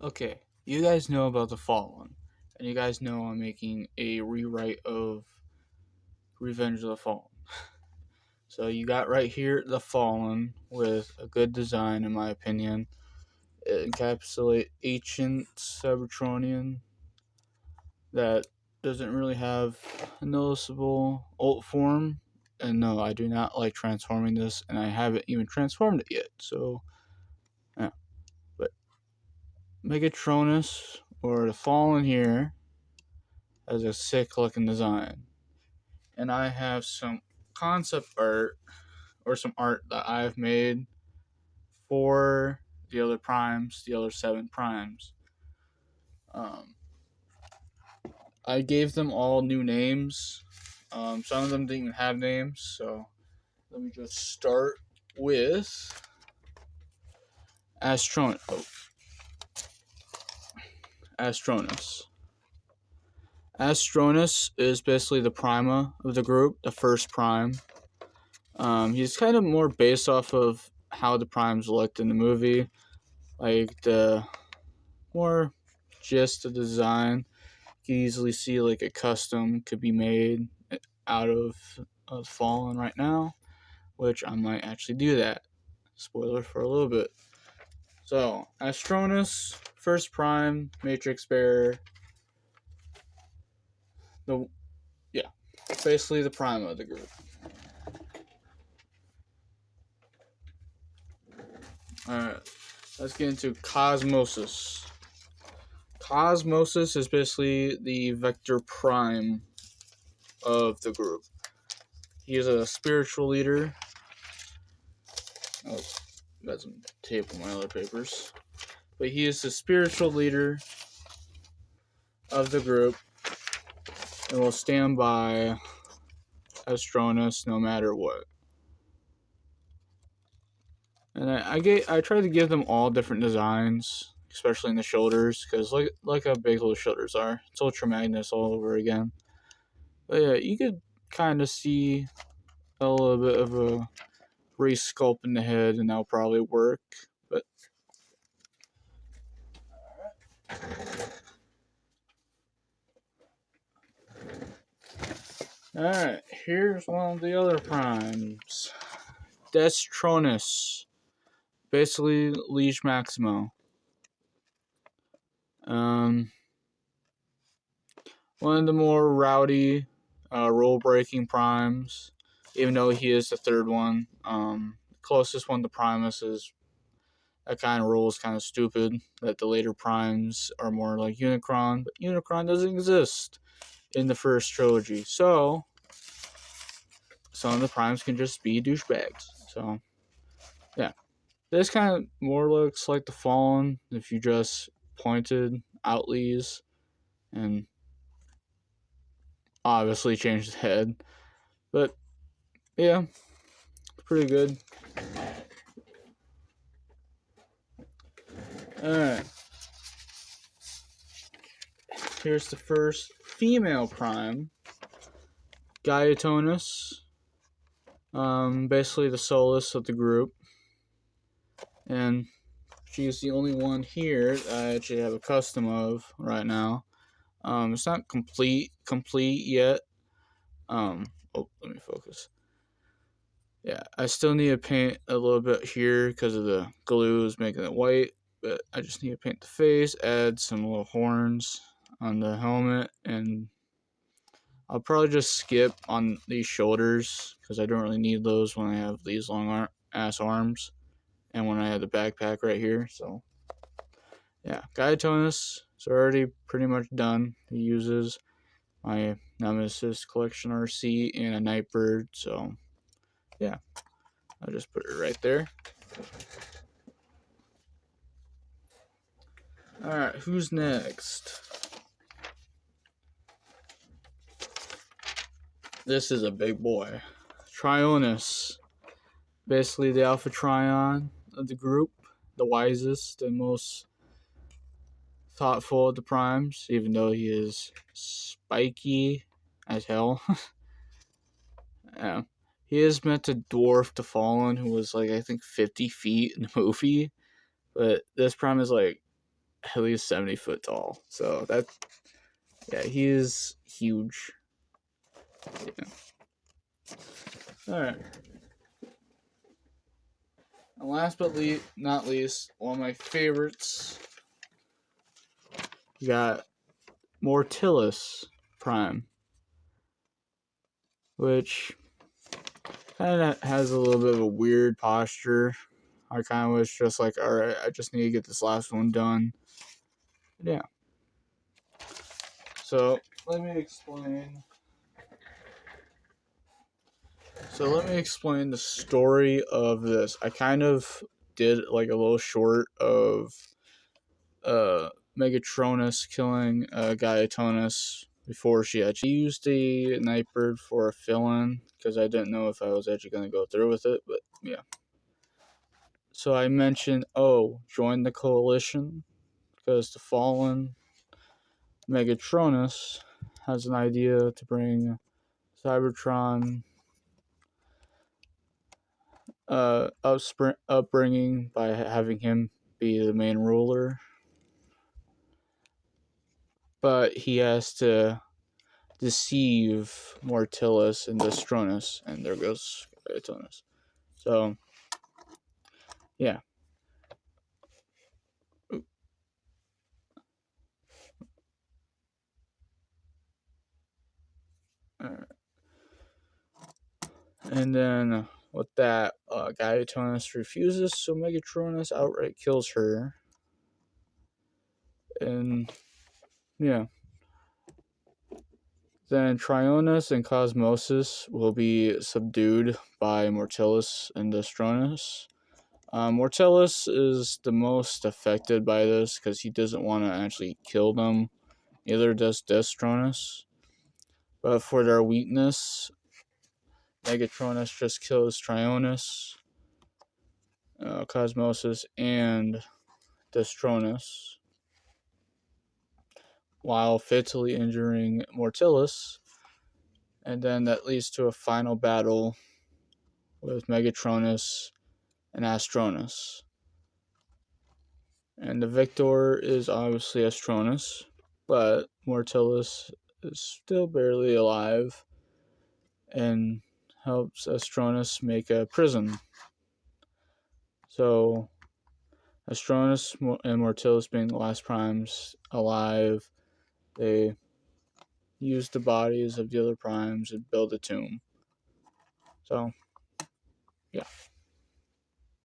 Okay, you guys know about The Fallen, and you guys know I'm making a rewrite of Revenge of the Fallen. So you got right here The Fallen with a good design, in my opinion. It encapsulates ancient Cybertronian that doesn't really have a noticeable alt form. And no, I do not like transforming this, and I haven't even transformed it yet. So, yeah. But Megatronus, or The Fallen here, has a sick looking design. And I have some concept art or some art that I've made for the other primes, the other seven primes. Um, I gave them all new names. Some of them didn't even have names, so let me just start with Astronus. Astronus is basically the Prima of the group, the first Prime. He's kind of more based off of how the Primes looked in the movie, like the more gist of the design. You can easily see like a custom could be made out of Fallen right now, which I might actually do that. Spoiler for a little bit. So, Astronus, First Prime, Matrix Bearer, the yeah, basically the prime of the group. Alright, let's get into Cosmosis. Cosmosis is basically the Vector Prime of the group. He is a spiritual leader. Oh, got some tape on my other papers. But he is the spiritual leader of the group and will stand by Astronus no matter what. And I tried to give them all different designs, especially in the shoulders, because like how big those shoulders are. It's Ultra Magnus all over again. But yeah, you could kind of see a little bit of a race sculpt in the head, and that'll probably work. But alright, here's one of the other primes. Destronus. Basically, Liege Maximo. Um, One of the more rowdy, rule breaking primes, even though he is the third one. Closest one to Primus is that kind of rule is kind of stupid, that the later primes are more like Unicron, but Unicron doesn't exist in the first trilogy. So, some of the primes can just be douchebags. So, yeah. This kind of more looks like the Fallen if you just pointed outlies and obviously changed the head. But yeah, pretty good. Alright. Here's the first female prime. Gaiotonus. Basically the solace of the group. And she's the only one here that I actually have a custom of right now. It's not complete yet. Let me focus. Yeah, I still need to paint a little bit here because of the glue is making it white. But I just need to paint the face, add some little horns on the helmet, and I'll probably just skip on these shoulders because I don't really need those when I have these long ass arms and when I have the backpack right here. So yeah, Gaiotonus is already pretty much done. He uses my Nemesis Collection RC and a Nightbird, so yeah, I'll just put it right there. Alright, who's next? This is a big boy. Trionus. Basically the Alpha Trion of the group. The wisest and most thoughtful of the primes, even though he is spiky as hell. Yeah. He is meant to dwarf the Fallen, who was like, I think 50 feet in the movie. But this prime is like at least 70 foot tall. So that, yeah, he is huge. Yeah. All right. And last but not least, one of my favorites. You got Mortilis Prime, which kind of has a little bit of a weird posture. I kind of was just like, all right, I just need to get this last one done. Yeah. So let me explain. The story of this. I kind of did like a little short of Megatronus killing Gaiotonus before she actually used the Nightbird for a fill-in, because I didn't know if I was actually going to go through with it, but yeah. So I mentioned, join the coalition, because the fallen Megatronus has an idea to bring Cybertron upbringing by having him be the main ruler, but he has to deceive Mortilis and Destronus, and there goes Gaiotonus. So, yeah. And then with that, Gaiotonus refuses, so Megatronus outright kills her. And yeah. Then Trionus and Cosmosis will be subdued by Mortilis and Destronus. Mortilis is the most affected by this because he doesn't want to actually kill them. Neither does Destronus. But for their weakness, Megatronus just kills Trionus, Cosmosis, and Destronus, while fatally injuring Mortilis. And then that leads to a final battle with Megatronus and Astronus. And the victor is obviously Astronus, but Mortilis is still barely alive and helps Astronus make a prison. So Astronus and Mortilis being the last primes alive, they use the bodies of the other primes and build a tomb. So, yeah.